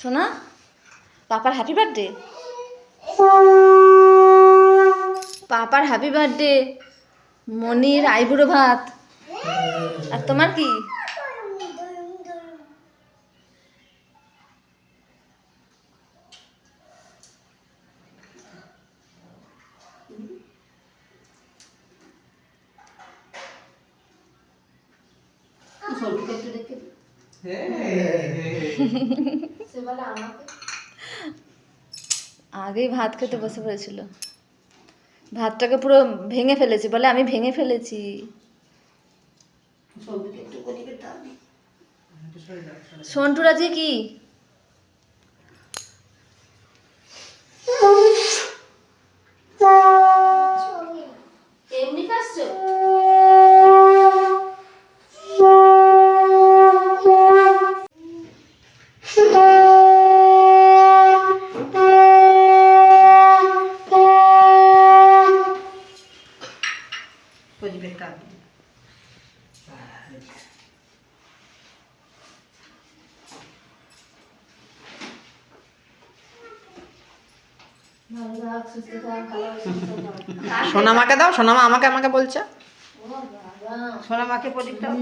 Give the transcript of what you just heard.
সোনা, পাপার happy birthday. পাপার হ্যাপি বার্থডে। মনির আইবুড়ো ভাত। আর তোমার কি? আগেই ভাত খেতে বসে পড়েছিল, ভাতটাকে পুরো ভেঙে ফেলেছি, বলে আমি ভেঙে ফেলেছি। সন্টুর আজকে কি? এমনি কাটছো? সোনামাকে দাও, সোনামা আমাকে আমাকে বলছে। সোনামাকে প্রদীপ দাও।